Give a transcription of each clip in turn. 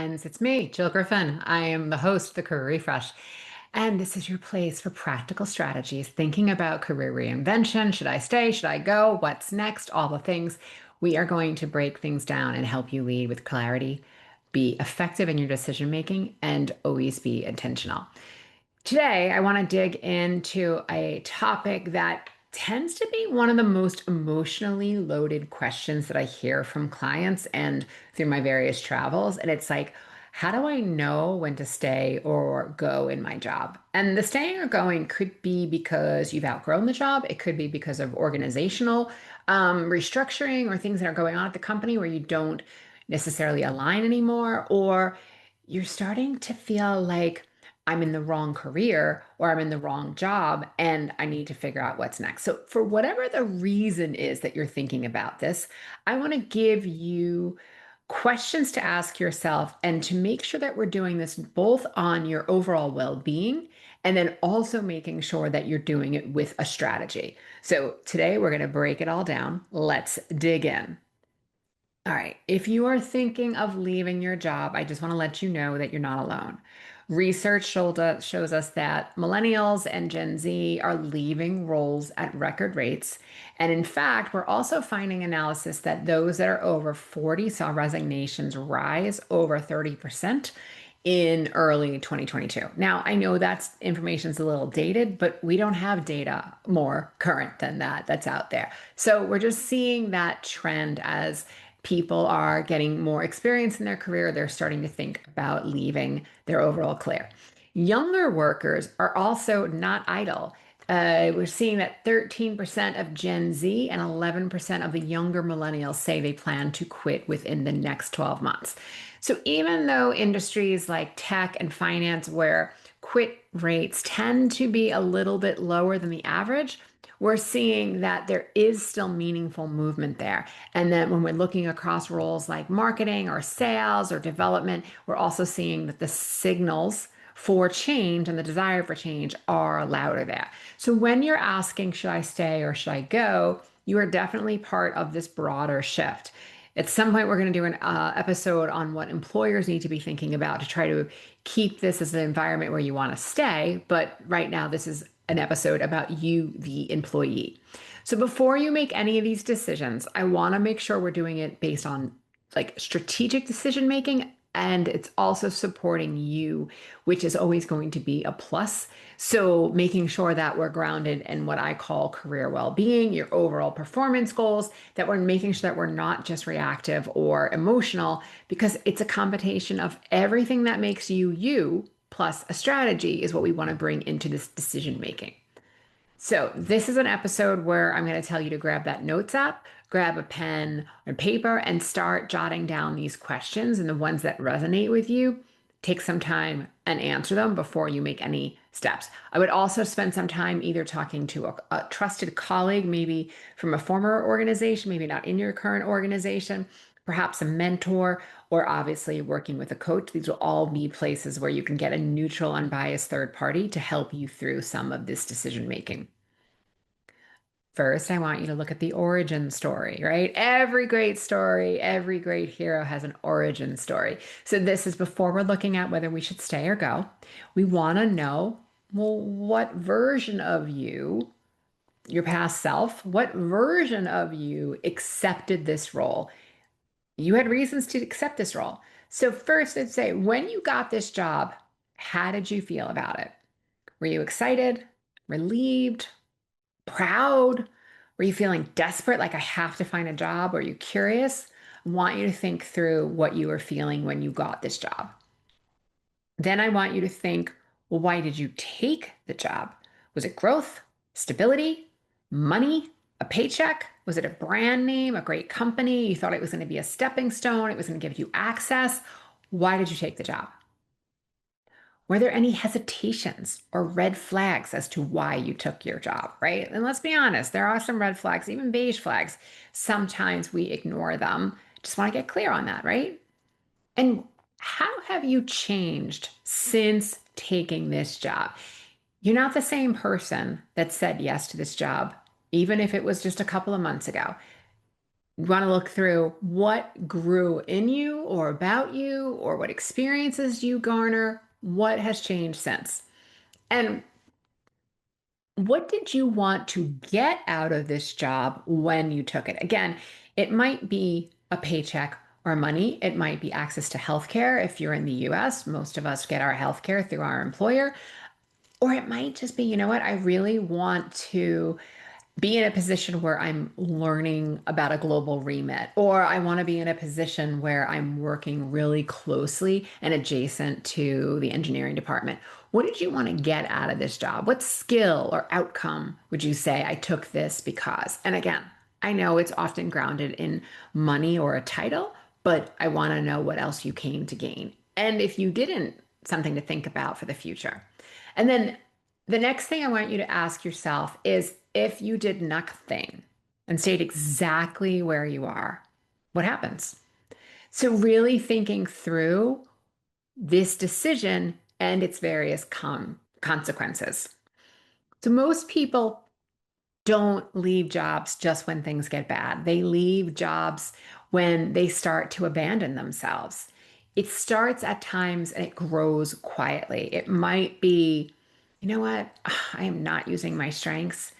friends. It's me, Jill Griffin. I am the host of the Career Refresh, and this is your place for practical strategies, thinking about career reinvention. Should I stay? Should I go? What's next? All the things. We are going to break things down and help you lead with clarity, be effective in your decision making, and always be intentional. Today, I want to dig into a topic that tends to be one of the most emotionally loaded questions that I hear from clients and through my various travels. And it's like, how do I know when to stay or go in my job? And the staying or going could be because you've outgrown the job. It could be because of organizational restructuring or things that are going on at the company where you don't necessarily align anymore, or you're starting to feel like I'm in the wrong career or I'm in the wrong job and I need to figure out what's next. So, for whatever the reason is that you're thinking about this, I want to give you questions to ask yourself and to make sure that we're doing this both on your overall well being and then also making sure that you're doing it with a strategy. So, today we're going to break it all down. Let's dig in. All right. If you are thinking of leaving your job, I just want to let you know that you're not alone. Research shows us that millennials and Gen Z are leaving roles at record rates. And in fact, we're also finding analysis that those that are over 40 saw resignations rise over 30% in early 2022. Now, I know that's information's a little dated, but we don't have data more current than that that's out there. So we're just seeing that trend as people are getting more experience in their career. They're starting to think about leaving their overall career. Younger workers are also not idle. We're seeing that 13% of Gen Z and 11% of the younger millennials say they plan to quit within the next 12 months. So even though industries like tech and finance, where quit rates tend to be a little bit lower than the average, we're seeing that there is still meaningful movement there. And then when we're looking across roles like marketing or sales or development, we're also seeing that the signals for change and the desire for change are louder there. So when you're asking, should I stay or should I go? You are definitely part of this broader shift. At some point, we're going to do an episode on what employers need to be thinking about to try to keep this as an environment where you want to stay. But right now, this is an episode about you, the employee. So before you make any of these decisions, I want to make sure we're doing it based on like strategic decision making, and it's also supporting you, which is always going to be a plus. So making sure that we're grounded in what I call career well-being, your overall performance goals, that we're making sure that we're not just reactive or emotional, because it's a combination of everything that makes you you plus a strategy is what we want to bring into this decision making. So this is an episode where I'm going to tell you to grab that notes app, grab a pen and paper, and start jotting down these questions, and the ones that resonate with you, take some time and answer them before you make any steps. I would also spend some time either talking to a trusted colleague, maybe from a former organization, maybe not in your current organization, perhaps a mentor, or obviously working with a coach. These will all be places where you can get a neutral, unbiased third party to help you through some of this decision making. First, I want you to look at the origin story, right? Every great story, every great hero has an origin story. So this is before we're looking at whether we should stay or go. We want to know, well, what version of you, your past self, what version of you accepted this role? You had reasons to accept this role. So first, I'd say, when you got this job, how did you feel about it? Were you excited, relieved, proud? Were you feeling desperate, like I have to find a job? Were you curious? I want you to think through what you were feeling when you got this job. Then I want you to think, well, why did you take the job? Was it growth, stability, money, a paycheck? Was it a brand name, a great company? You thought it was going to be a stepping stone, it was going to give you access. Why did you take the job? Were there any hesitations or red flags as to why you took your job, right? And let's be honest, there are some red flags, even beige flags. Sometimes we ignore them. Just want to get clear on that, right? And how have you changed since taking this job? You're not the same person that said yes to this job, even if it was just a couple of months ago. You want to look through what grew in you or about you or what experiences you garner, what has changed since. And what did you want to get out of this job when you took it? Again, it might be a paycheck or money. It might be access to healthcare. If you're in the US, most of us get our healthcare through our employer. Or it might just be, you know what, I really want to be in a position where I'm learning about a global remit, or I want to be in a position where I'm working really closely and adjacent to the engineering department. What did you want to get out of this job? What skill or outcome would you say I took this because? And again, I know it's often grounded in money or a title, but I want to know what else you came to gain. And if you didn't, something to think about for the future. And then the next thing I want you to ask yourself is if you did nothing and stayed exactly where you are, what happens? So, really thinking through this decision and its various consequences. So, most people don't leave jobs just when things get bad. They leave jobs when they start to abandon themselves. It starts at times and it grows quietly. It might be, you know what? I am not using my strengths.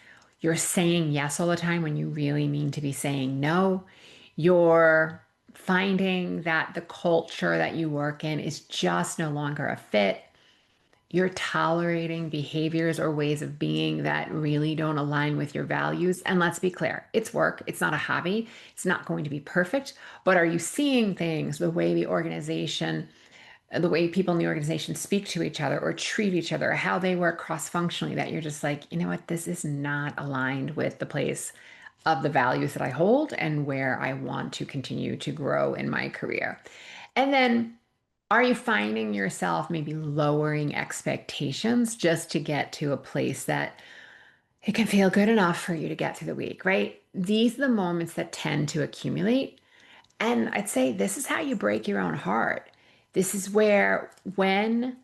You're saying yes all the time when you really mean to be saying no. You're finding that the culture that you work in is just no longer a fit. You're tolerating behaviors or ways of being that really don't align with your values. And let's be clear, it's work, it's not a hobby, it's not going to be perfect. But are you seeing things the way the way people in the organization speak to each other or treat each other, or how they work cross functionally, that you're just like, you know what, this is not aligned with the place of the values that I hold and where I want to continue to grow in my career? And then are you finding yourself maybe lowering expectations just to get to a place that it can feel good enough for you to get through the week, right? These are the moments that tend to accumulate. And I'd say this is how you break your own heart. This is where, when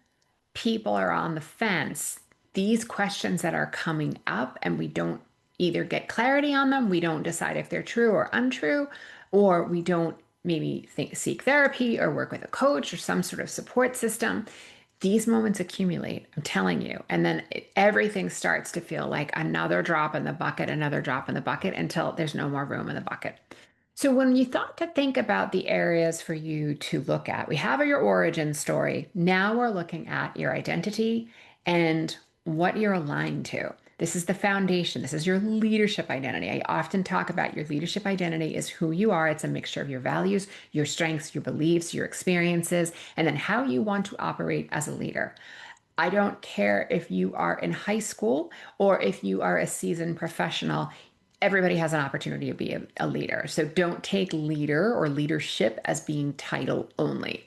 people are on the fence, these questions that are coming up and we don't either get clarity on them, we don't decide if they're true or untrue, or we don't maybe seek therapy or work with a coach or some sort of support system. These moments accumulate, I'm telling you. And then everything starts to feel like another drop in the bucket, another drop in the bucket until there's no more room in the bucket. So, when you thought to think about the areas for you to look at, we have your origin story. Now we're looking at your identity and what you're aligned to. This is the foundation. This is your leadership identity. I often talk about your leadership identity is who you are. It's a mixture of your values, your strengths, your beliefs, your experiences, and then how you want to operate as a leader. I don't care if you are in high school or if you are a seasoned professional. Everybody has an opportunity to be a leader. So don't take leader or leadership as being title only.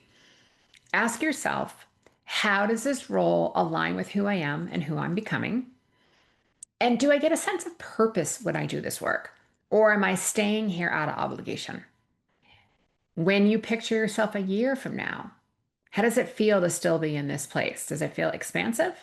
Ask yourself, how does this role align with who I am and who I'm becoming? And do I get a sense of purpose when I do this work? Or am I staying here out of obligation? When you picture yourself a year from now, how does it feel to still be in this place? Does it feel expansive?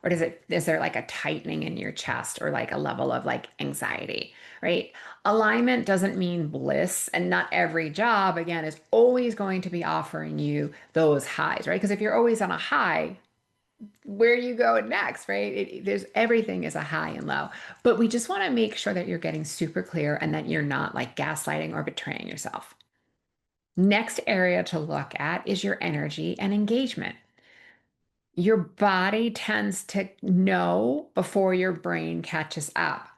Or is there like a tightening in your chest or like a level of like anxiety, right? Alignment doesn't mean bliss, and not every job, again, is always going to be offering you those highs, right? Because if you're always on a high, where do you go next, right? There's everything is a high and low, but we just want to make sure that you're getting super clear and that you're not like gaslighting or betraying yourself. Next area to look at is your energy and engagement. Your body tends to know before your brain catches up.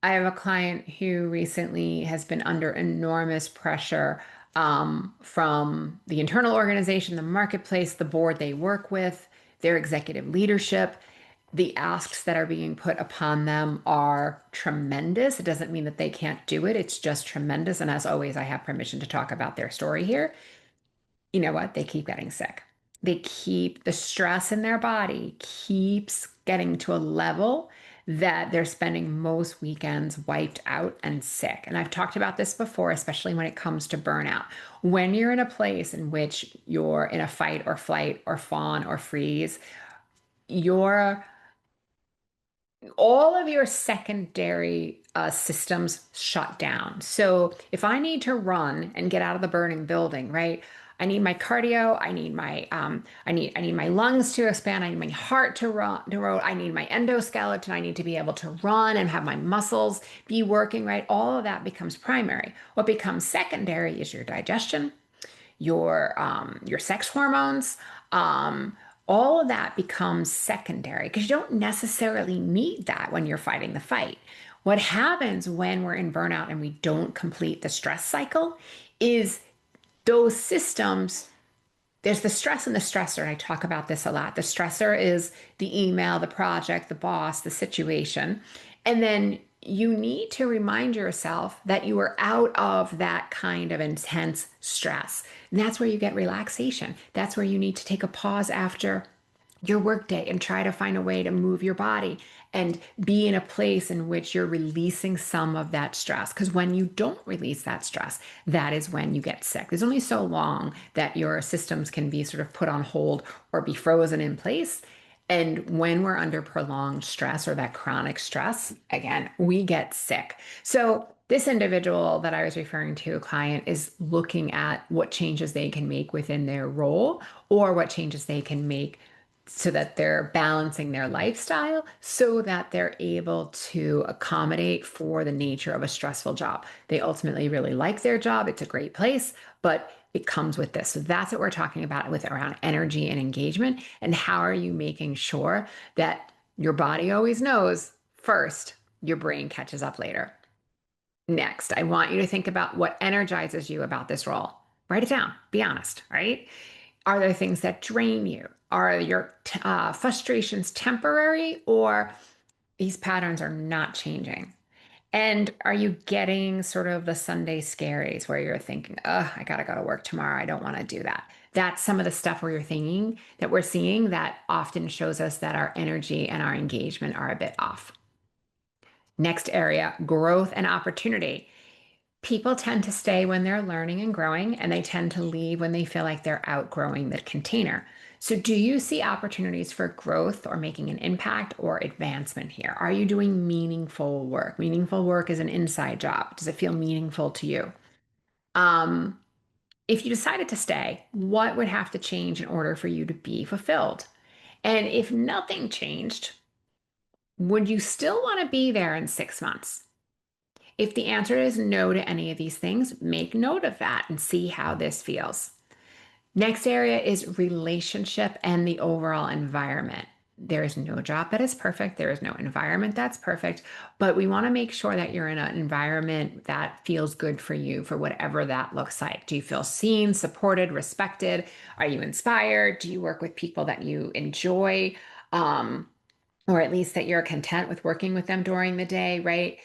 I have a client who recently has been under enormous pressure from the internal organization, the marketplace, the board they work with, their executive leadership. The asks that are being put upon them are tremendous. It doesn't mean that they can't do it, it's just tremendous. And as always, I have permission to talk about their story here. You know what? They keep getting sick. They keep the stress in their body keeps getting to a level that they're spending most weekends wiped out and sick. And I've talked about this before, especially when it comes to burnout. When you're in a place in which you're in a fight or flight or fawn or freeze, your all of your secondary systems shut down. So if I need to run and get out of the burning building, right? I need my cardio. I need my lungs to expand. I need my heart to run. I need my endoskeleton. I need to be able to run and have my muscles be working, right? All of that becomes primary. What becomes secondary is your digestion, your sex hormones, all of that becomes secondary because you don't necessarily need that when you're fighting the fight. What happens when we're in burnout and we don't complete the stress cycle is those systems, there's the stress and the stressor, and I talk about this a lot. The stressor is the email, the project, the boss, the situation. And then you need to remind yourself that you are out of that kind of intense stress. And that's where you get relaxation. That's where you need to take a pause after your workday and try to find a way to move your body and be in a place in which you're releasing some of that stress. Because when you don't release that stress, that is when you get sick. There's only so long that your systems can be sort of put on hold or be frozen in place. And when we're under prolonged stress or that chronic stress, again, we get sick. So, this individual that I was referring to, a client, is looking at what changes they can make within their role or what changes they can make so that they're balancing their lifestyle so that they're able to accommodate for the nature of a stressful job. They ultimately really like their job. It's a great place, but it comes with this. So that's what we're talking about with around energy and engagement. And how are you making sure that your body always knows first, your brain catches up later. Next, I want you to think about what energizes you about this role. Write it down. Be honest, right? Are there things that drain you? Are your frustrations temporary, or these patterns are not changing? And are you getting sort of the Sunday scaries where you're thinking, oh, I got to go to work tomorrow. I don't want to do that. That's some of the stuff where you're thinking that we're seeing that often shows us that our energy and our engagement are a bit off. Next area, growth and opportunity. People tend to stay when they're learning and growing, and they tend to leave when they feel like they're outgrowing the container. So, do you see opportunities for growth or making an impact or advancement here? Are you doing meaningful work? Meaningful work is an inside job. Does it feel meaningful to you? Um, if you decided to stay, what would have to change in order for you to be fulfilled? And if nothing changed, would you still want to be there in 6 months? If the answer is no to any of these things, make note of that and see how this feels. Next area is relationship and the overall environment. There is no job that is perfect. There is no environment that's perfect, but we want to make sure that you're in an environment that feels good for you for whatever that looks like. Do you feel seen, supported, respected? Are you inspired? Do you work with people that you enjoy? Or at least that you're content with working with them during the day, right?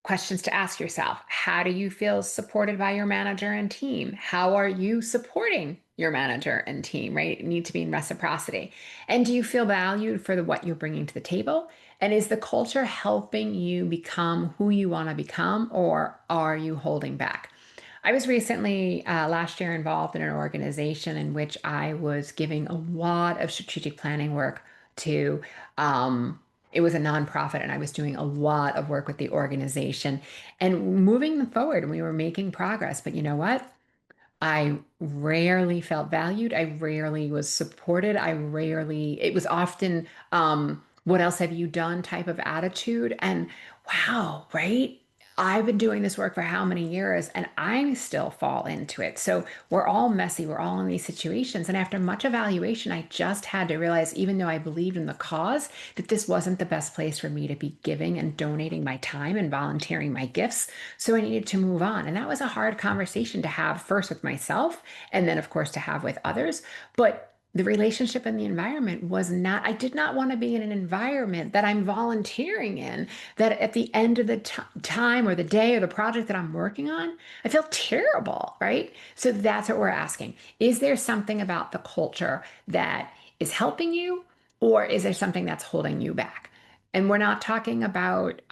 Questions to ask yourself. How do you feel supported by your manager and team? How are you supporting your manager and team, right? You need to be in reciprocity. And do you feel valued for what you're bringing to the table? And is the culture helping you become who you want to become, or are you holding back? I was recently, last year, involved in an organization in which I was giving a lot of strategic planning work to. It was a nonprofit, and I was doing a lot of work with the organization and moving them forward. And we were making progress. But you know what? I rarely felt valued. I rarely was supported. It was often, what else have you done type of attitude. And wow, right? I've been doing this work for how many years and I still fall into it. So we're all messy. We're all in these situations. And after much evaluation, I just had to realize, even though I believed in the cause, that this wasn't the best place for me to be giving and donating my time and volunteering my gifts. So I needed to move on. And that was a hard conversation to have, first with myself, and then, of course, to have with others. But the relationship and the environment was not, I did not want to be in an environment that I'm volunteering in, that at the end of the time or the day or the project that I'm working on, I feel terrible, right? So that's what we're asking. Is there something about the culture that is helping you, or is there something that's holding you back? And we're not talking about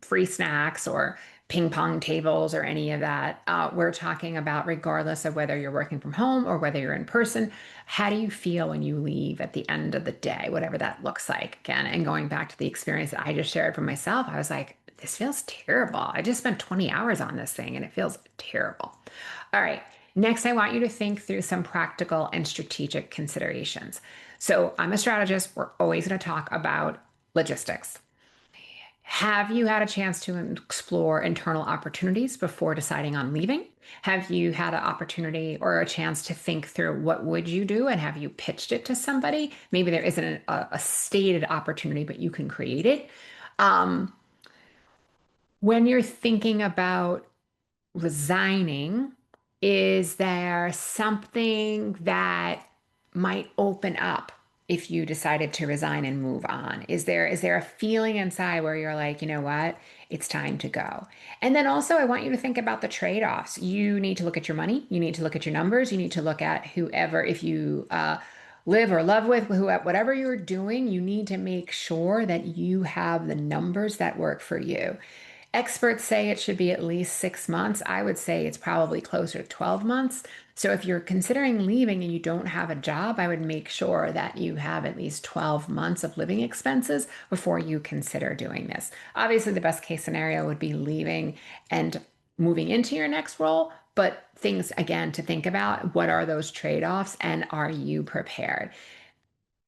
free snacks or ping pong tables or any of that. We're talking about, regardless of whether you're working from home or whether you're in person, how do you feel when you leave at the end of the day, whatever that looks like? Again, and going back to the experience that I just shared for myself, I was like, this feels terrible. I just spent 20 hours on this thing and it feels terrible. All right. Next, I want you to think through some practical and strategic considerations. So, I'm a strategist. We're always going to talk about logistics. Have you had a chance to explore internal opportunities before deciding on leaving? Have you had an opportunity or a chance to think through what would you do, and have you pitched it to somebody? Maybe there isn't a stated opportunity, but you can create it. Um, when you're thinking about resigning, is there something that might open up if you decided to resign and move on? Is there a feeling inside where you're like, you know what, it's time to go? And then also, I want you to think about the trade-offs. You need to look at your money, you need to look at your numbers, you need to look at whoever, if you live or love with, who, whatever you're doing, you need to make sure that you have the numbers that work for you. Experts say it should be at least 6 months. I would say it's probably closer to 12 months. So if you're considering leaving and you don't have a job, I would make sure that you have at least 12 months of living expenses before you consider doing this. Obviously, the best case scenario would be leaving and moving into your next role, but things again to think about, what are those trade-offs and are you prepared?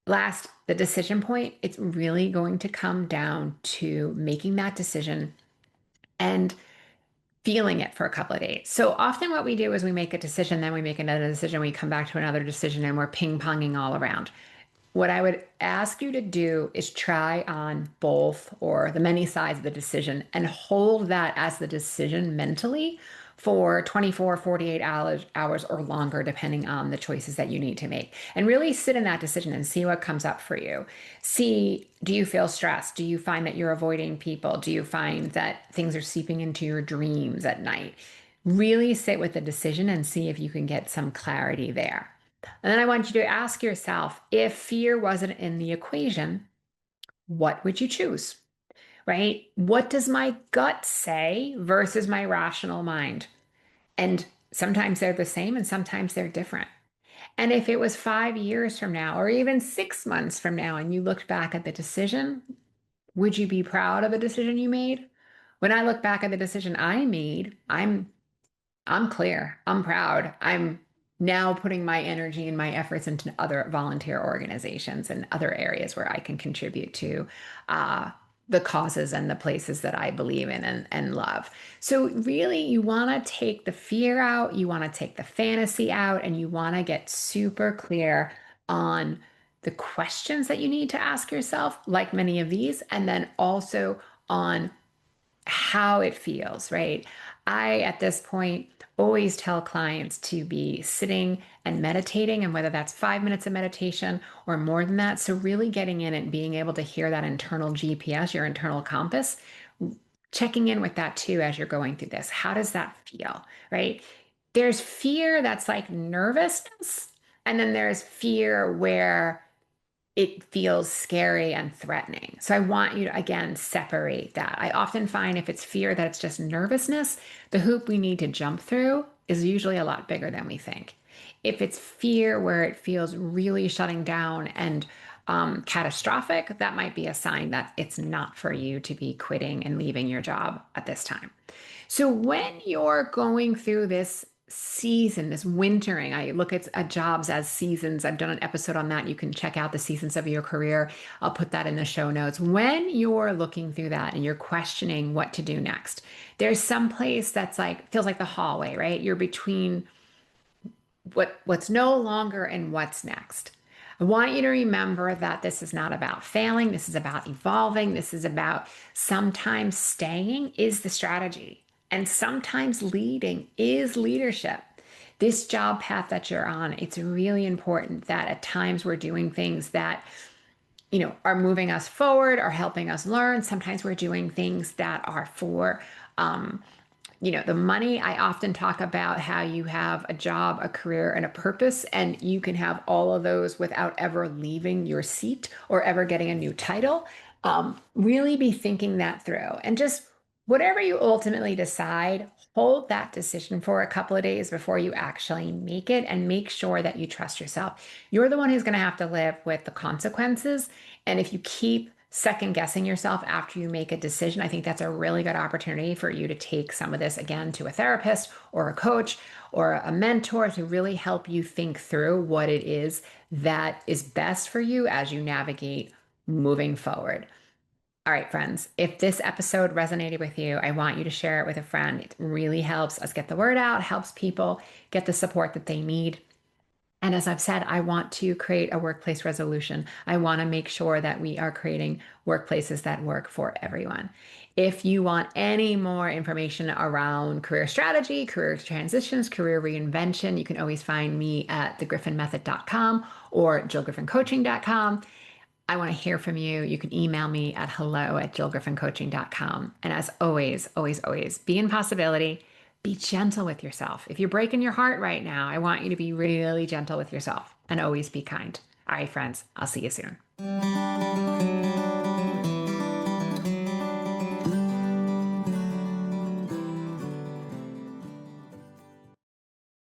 Last, the decision point, it's really going to come down to making that decision and feeling it for a couple of days. So often what we do is we make a decision, then we make another decision, we come back to another decision, and we're ping-ponging all around. What I would ask you to do is try on both or the many sides of the decision and hold that as the decision mentally for 24, 48 hours or longer, depending on the choices that you need to make. And really sit in that decision and see what comes up for you. See, do you feel stressed? Do you find that you're avoiding people? Do you find that things are seeping into your dreams at night? Really sit with the decision and see if you can get some clarity there. And then I want you to ask yourself, if fear wasn't in the equation, what would you choose? Right? What does my gut say versus my rational mind? And sometimes they're the same and sometimes they're different. And if it was 5 years from now or even 6 months from now and you looked back at the decision, would you be proud of the decision you made? When I look back at the decision I made, I'm clear. I'm proud. I'm now putting my energy and my efforts into other volunteer organizations and other areas where I can contribute to uh, the causes and the places that I believe in and love. So, really, you want to take the fear out, you want to take the fantasy out, and you want to get super clear on the questions that you need to ask yourself, like many of these, and then also on how it feels, right? At this point, always tell clients to be sitting and meditating, and whether that's 5 minutes of meditation or more than that. So, really getting in and being able to hear that internal GPS, your internal compass, checking in with that too as you're going through this. How does that feel, right? There's fear that's like nervousness, and then there's fear where it feels scary and threatening. So I want you to, again, separate that. I often find if it's fear that it's just nervousness, the hoop we need to jump through is usually a lot bigger than we think. If it's fear where it feels really shutting down and catastrophic, that might be a sign that it's not for you to be quitting and leaving your job at this time. So when you're going through this season, this wintering, I look at jobs as seasons. I've done an episode on that. You can check out the seasons of your career. I'll put that in the show notes. When you're looking through that and you're questioning what to do next, there's some place that's like, feels like the hallway, right? You're between what's no longer and what's next. I want you to remember that this is not about failing. This is about evolving. This is about sometimes staying is the strategy, and sometimes leading is leadership. This job path that you're on, it's really important that at times we're doing things that are moving us forward, are helping us learn. Sometimes we're doing things that are for the money. I often talk about how you have a job, a career, and a purpose, and you can have all of those without ever leaving your seat or ever getting a new title. Really be thinking that through and just Whatever you ultimately decide, hold that decision for a couple of days before you actually make it and make sure that you trust yourself. You're the one who's going to have to live with the consequences. And if you keep second guessing yourself after you make a decision, I think that's a really good opportunity for you to take some of this again to a therapist or a coach or a mentor to really help you think through what it is that is best for you as you navigate moving forward. All right, friends, if this episode resonated with you, I want you to share it with a friend. It really helps us get the word out, helps people get the support that they need. And as I've said, I want to create a workplace resolution. I want to make sure that we are creating workplaces that work for everyone. If you want any more information around career strategy, career transitions, career reinvention, you can always find me at thegriffinmethod.com or jillgriffincoaching.com. I want to hear from you. You can email me at hello@jillgriffincoaching.com. And as always, always, always be in possibility. Be gentle with yourself. If you're breaking your heart right now, I want you to be really gentle with yourself and always be kind. All right, friends, I'll see you soon.